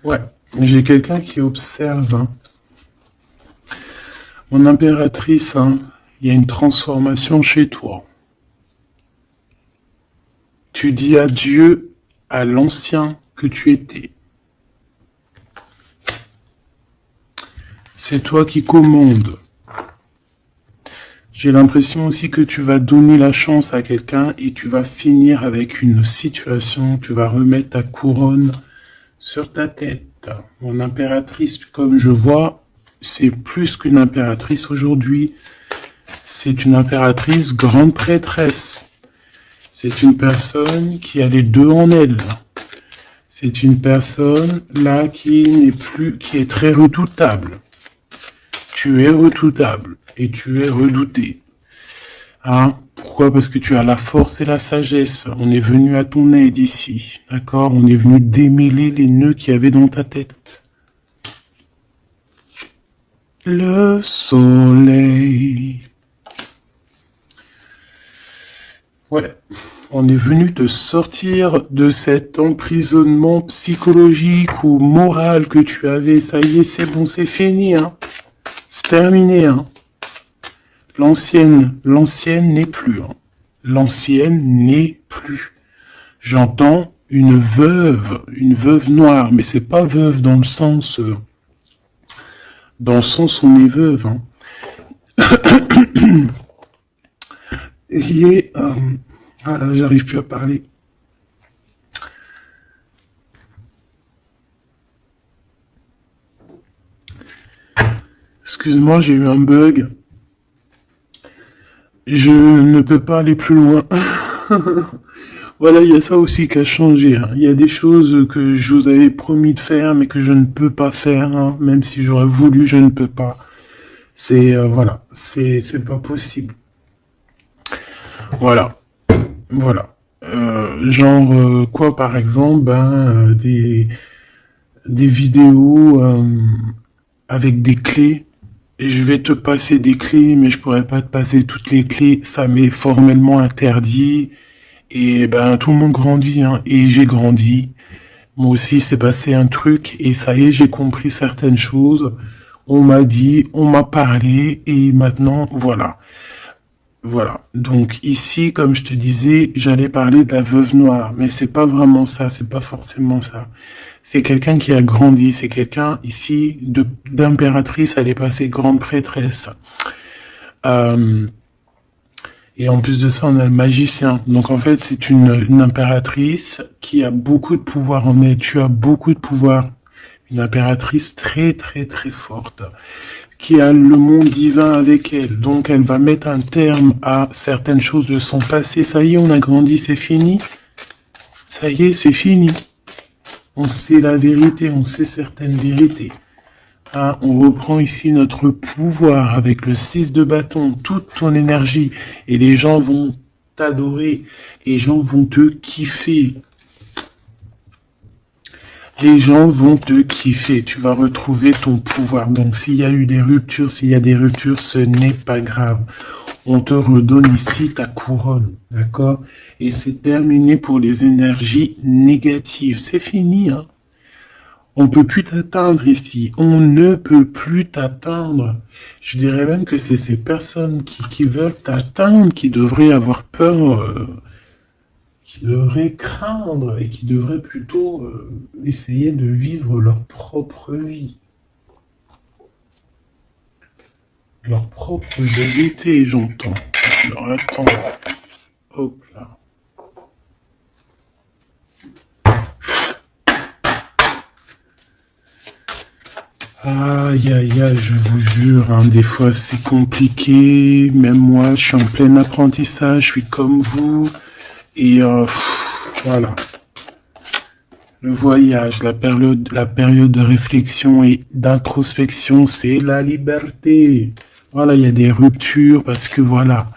Ouais, j'ai quelqu'un qui observe. Hein. Mon impératrice, hein, il y a une transformation chez toi. Tu dis adieu à l'ancien que tu étais. C'est toi qui commandes. J'ai l'impression aussi que tu vas donner la chance à quelqu'un et tu vas finir avec une situation, tu vas remettre ta couronne sur ta tête. Mon impératrice, comme je vois, c'est plus qu'une impératrice aujourd'hui. C'est une impératrice grande prêtresse. C'est une personne qui a les deux en elle. C'est une personne là qui est très redoutable. Tu es redoutable et tu es redouté. Hein? Pourquoi? Parce que tu as la force et la sagesse. On est venu à ton aide ici. D'accord? On est venu démêler les nœuds qu'il y avait dans ta tête. Le soleil. Ouais. On est venu te sortir de cet emprisonnement psychologique ou moral que tu avais. Ça y est, c'est bon, c'est fini, hein. C'est terminé, hein. L'ancienne n'est plus, hein. L'ancienne n'est plus. J'entends une veuve noire, mais c'est pas veuve dans le sens on est veuve, hein. Et ah là, j'arrive plus à parler. Excuse-moi, j'ai eu un bug. Je ne peux pas aller plus loin. Voilà, il y a ça aussi qui a changé. Hein. Il y a des choses que je vous avais promis de faire, mais que je ne peux pas faire. Hein. Même si j'aurais voulu, je ne peux pas. C'est voilà, c'est pas possible. Voilà, voilà. Genre quoi, par exemple, des vidéos avec des clés. Et je vais te passer des clés, mais je pourrais pas te passer toutes les clés. Ça m'est formellement interdit. Et ben tout le monde grandit, hein. Et j'ai grandi. Moi aussi, c'est passé un truc. Et ça y est, j'ai compris certaines choses. On m'a dit, on m'a parlé. Et maintenant, voilà. Voilà. Donc ici, comme je te disais, j'allais parler de la veuve noire. Mais c'est pas vraiment ça. C'est pas forcément ça. C'est quelqu'un qui a grandi. C'est quelqu'un ici d'impératrice. Elle est passée grande prêtresse. Et en plus de ça, on a le magicien. Donc en fait, c'est une impératrice qui a beaucoup de pouvoir en elle. Tu as beaucoup de pouvoir. Une impératrice très très très forte. Qui a le monde divin avec elle. Donc elle va mettre un terme à certaines choses de son passé. Ça y est, on a grandi, c'est fini. Ça y est, c'est fini. On sait la vérité, on sait certaines vérités. Hein, on reprend ici notre pouvoir avec le 6 de bâton, toute ton énergie. Et les gens vont t'adorer. Les gens vont te kiffer. Les gens vont te kiffer. Tu vas retrouver ton pouvoir. Donc, s'il y a eu des ruptures, ce n'est pas grave. On te redonne ici ta couronne. D'accord? Et c'est terminé pour les énergies négatives. C'est fini, hein? On peut plus t'atteindre ici. On ne peut plus t'atteindre. Je dirais même que c'est ces personnes qui veulent t'atteindre qui devraient avoir peur, qui devraient craindre et qui devraient plutôt essayer de vivre leur propre vie. Leur propre vérité, j'entends. Alors attends. Hop là. Aïe, aïe, aïe, je vous jure, hein, des fois c'est compliqué, même moi je suis en plein apprentissage, je suis comme vous, et voilà. Le voyage, la période de réflexion et d'introspection, c'est la liberté. Voilà, il y a des ruptures parce que voilà,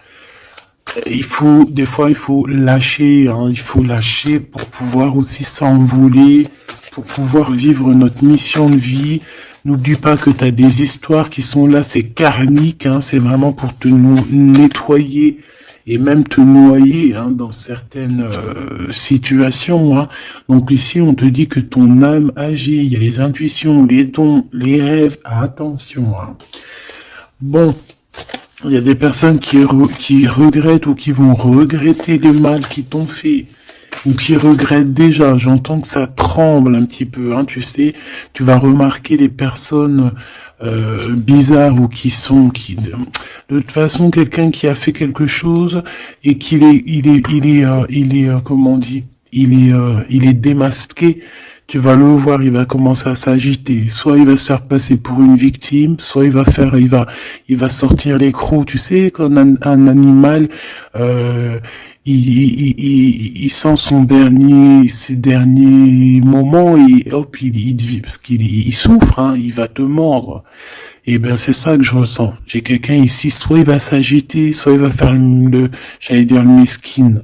des fois, il faut lâcher, hein, il faut lâcher pour pouvoir aussi s'envoler, pour pouvoir vivre notre mission de vie. N'oublie pas que tu as des histoires qui sont là, c'est karmique, hein, c'est vraiment pour te nettoyer et même te noyer hein, dans certaines situations. Hein. Donc ici, on te dit que ton âme agit, il y a les intuitions, les dons, les rêves, attention. Hein. Bon, il y a des personnes qui regrettent ou qui vont regretter le mal qu'ils t'ont fait ou qui regrettent déjà. J'entends que ça tremble un petit peu, hein, tu sais. Tu vas remarquer les personnes bizarres ou de toute façon, quelqu'un qui a fait quelque chose et comment on dit, il est démasqué. Tu vas le voir, il va commencer à s'agiter. Soit il va se faire passer pour une victime, soit il va sortir les crocs. Tu sais, quand un animal, il sent ses derniers moments et hop, parce il souffre, hein, il va te mordre. Et ben c'est ça que je ressens. J'ai quelqu'un ici, soit il va s'agiter, soit il va faire j'allais dire le mesquine,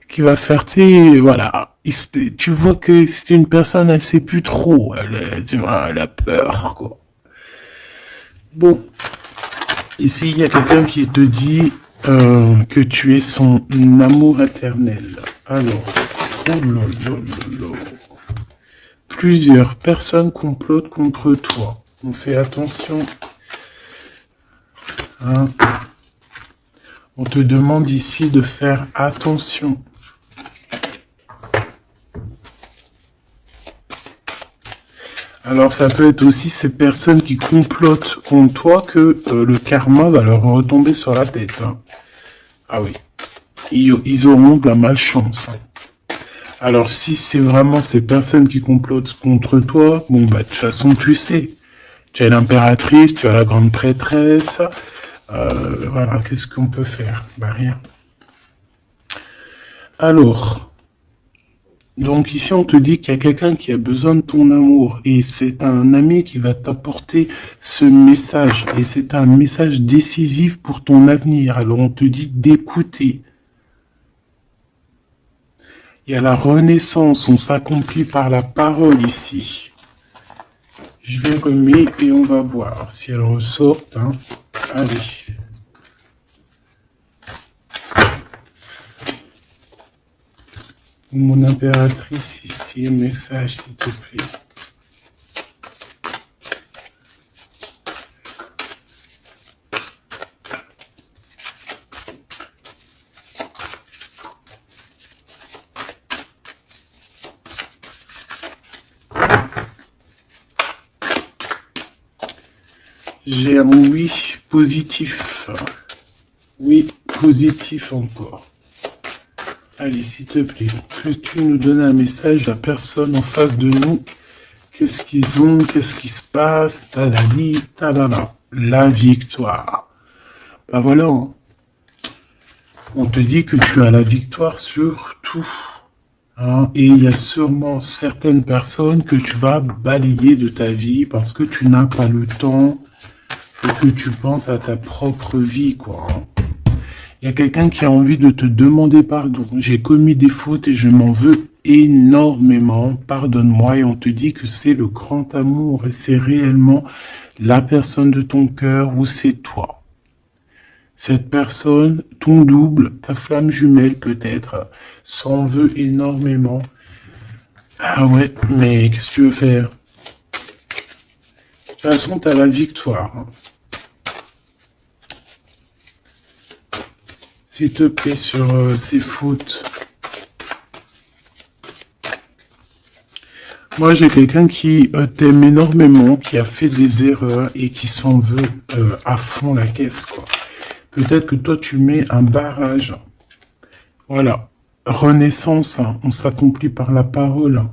qui va faire, tu sais, voilà. Tu vois que c'est une personne, elle sait plus trop, tu vois, elle a peur, quoi. Bon, ici il y a quelqu'un qui te dit que tu es son amour éternel. Alors, oh là là là là. Plusieurs personnes complotent contre toi. On fait attention. Hein. On te demande ici de faire attention. Alors ça peut être aussi ces personnes qui complotent contre toi que le karma va leur retomber sur la tête. Hein. Ah oui, ils auront de la malchance. Hein. Alors si c'est vraiment ces personnes qui complotent contre toi, bon bah de toute façon tu sais. Tu as l'impératrice, tu as la grande prêtresse. Voilà, qu'est-ce qu'on peut faire? Bah rien. Alors, donc ici on te dit qu'il y a quelqu'un qui a besoin de ton amour et c'est un ami qui va t'apporter ce message et c'est un message décisif pour ton avenir. Alors on te dit d'écouter. Il y a la renaissance, on s'accomplit par la parole ici. Je les remets et on va voir si elles ressortent. Hein. Allez. Mon impératrice ici, un message s'il te plaît. J'ai un oui positif. Oui, positif encore. Allez, s'il te plaît, que tu nous donnes un message, la personne en face de nous, qu'est-ce qu'ils ont, qu'est-ce qui se passe, talali, talala, la victoire. Ben voilà, hein. On te dit que tu as la victoire sur tout. Hein, et il y a sûrement certaines personnes que tu vas balayer de ta vie parce que tu n'as pas le temps et que tu penses à ta propre vie, quoi. Il y a quelqu'un qui a envie de te demander pardon. J'ai commis des fautes et je m'en veux énormément. Pardonne-moi. Et on te dit que c'est le grand amour et c'est réellement la personne de ton cœur ou c'est toi. Cette personne, ton double, ta flamme jumelle peut-être, s'en veut énormément. Ah ouais, mais qu'est-ce que tu veux faire? De toute façon, tu as la victoire. S'il te plaît, sur ces fautes. Moi, j'ai quelqu'un qui t'aime énormément, qui a fait des erreurs et qui s'en veut à fond la caisse, quoi. Peut-être que toi, tu mets un barrage. Voilà. Renaissance, hein. On s'accomplit par la parole.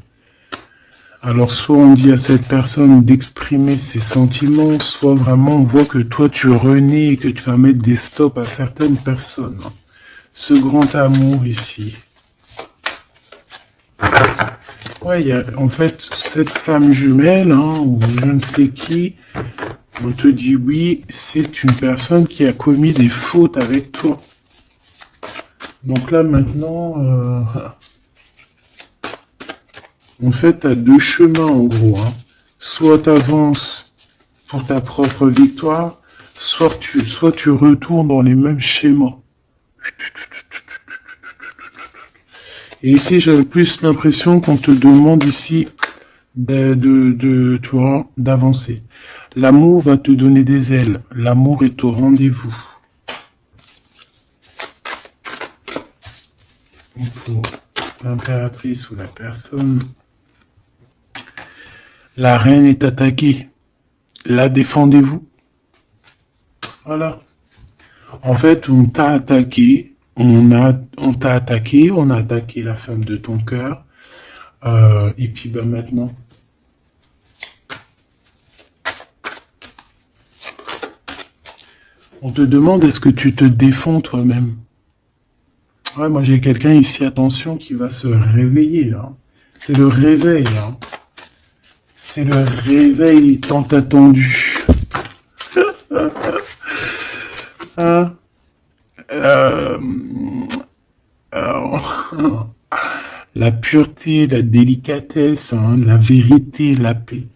Alors, soit on dit à cette personne d'exprimer ses sentiments, soit vraiment on voit que toi, tu renais et que tu vas mettre des stops à certaines personnes. Ce grand amour ici. Ouais, il y a en fait cette flamme jumelle, hein, ou je ne sais qui, On te dit oui, c'est une personne qui a commis des fautes avec toi. Donc là, maintenant, en fait, tu as deux chemins, en gros. Hein. Soit tu avances pour ta propre victoire, soit tu retournes dans les mêmes schémas. Et ici, j'avais plus l'impression qu'on te demande ici tu vois, d'avancer. L'amour va te donner des ailes. L'amour est au rendez-vous. Pour l'impératrice ou la personne, la reine est attaquée. La défendez-vous. Voilà. En fait, on t'a attaqué. On t'a attaqué. On a attaqué la femme de ton cœur. Et puis, ben maintenant. On te demande, est-ce que tu te défends toi-même? Ouais, moi j'ai quelqu'un ici, attention, qui va se réveiller. Là. C'est le réveil. Hein. C'est le réveil tant attendu. Hein? La pureté, la délicatesse, hein, la vérité, la paix.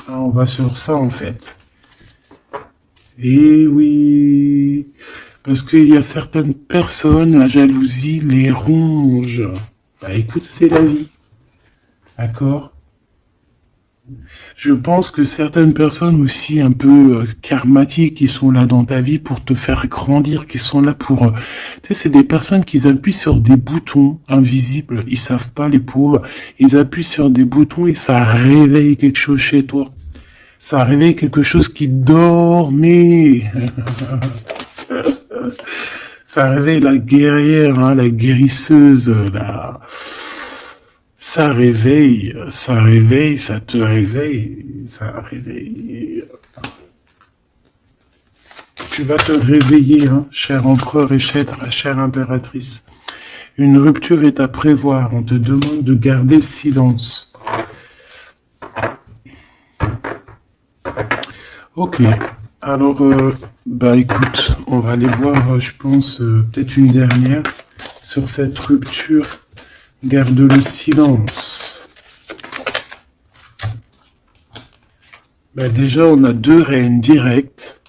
Hein, on va sur ça en fait. Et oui, parce qu'il y a certaines personnes, la jalousie les ronge. Bah écoute, c'est la vie. D'accord? Je pense que certaines personnes aussi un peu karmatiques qui sont là dans ta vie pour te faire grandir, qui sont là pour... tu sais, c'est des personnes qui appuient sur des boutons invisibles. Ils savent pas, les pauvres. Ils appuient sur des boutons et ça réveille quelque chose chez toi. Ça réveille quelque chose qui dormait. Ça réveille la guerrière, hein, la guérisseuse, ça réveille, ça te réveille, ça réveille. Tu vas te réveiller, hein, cher empereur et chère impératrice. Une rupture est à prévoir, on te demande de garder le silence. Ok, alors, bah écoute, on va aller voir, je pense, peut-être une dernière sur cette rupture. Garde le silence. Bah déjà, on a deux reines directes.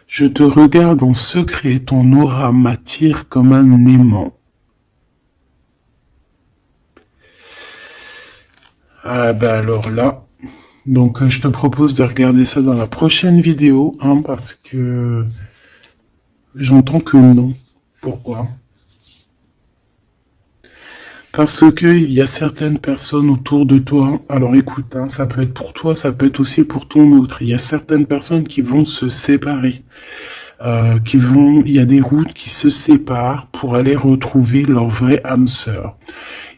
Je te regarde en secret, ton aura m'attire comme un aimant. Ah bah alors là... Donc, je te propose de regarder ça dans la prochaine vidéo, hein, parce que j'entends que non. Pourquoi? Parce que il y a certaines personnes autour de toi. Alors, écoute, hein, ça peut être pour toi, ça peut être aussi pour ton autre. Il y a certaines personnes qui vont se séparer, il y a des routes qui se séparent pour aller retrouver leur vraie âme sœur.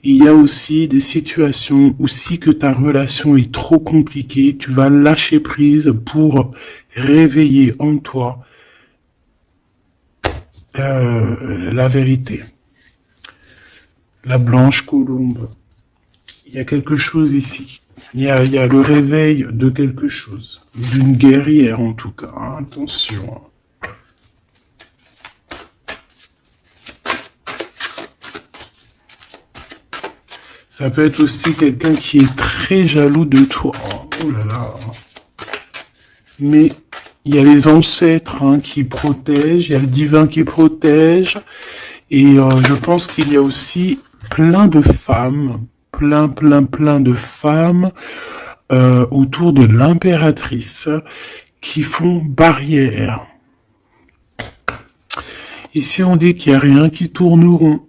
Il y a aussi des situations où si que ta relation est trop compliquée, tu vas lâcher prise pour réveiller en toi la vérité. La blanche colombe. Il y a quelque chose ici. Il y a le réveil de quelque chose. D'une guerrière en tout cas. Hein, attention. Ça peut être aussi quelqu'un qui est très jaloux de toi. Oh là là. Mais il y a les ancêtres, hein, qui protègent, il y a le divin qui protège. Et je pense qu'il y a aussi plein de femmes, plein de femmes autour de l'impératrice qui font barrière. Ici, on dit qu'il n'y a rien qui tourne rond.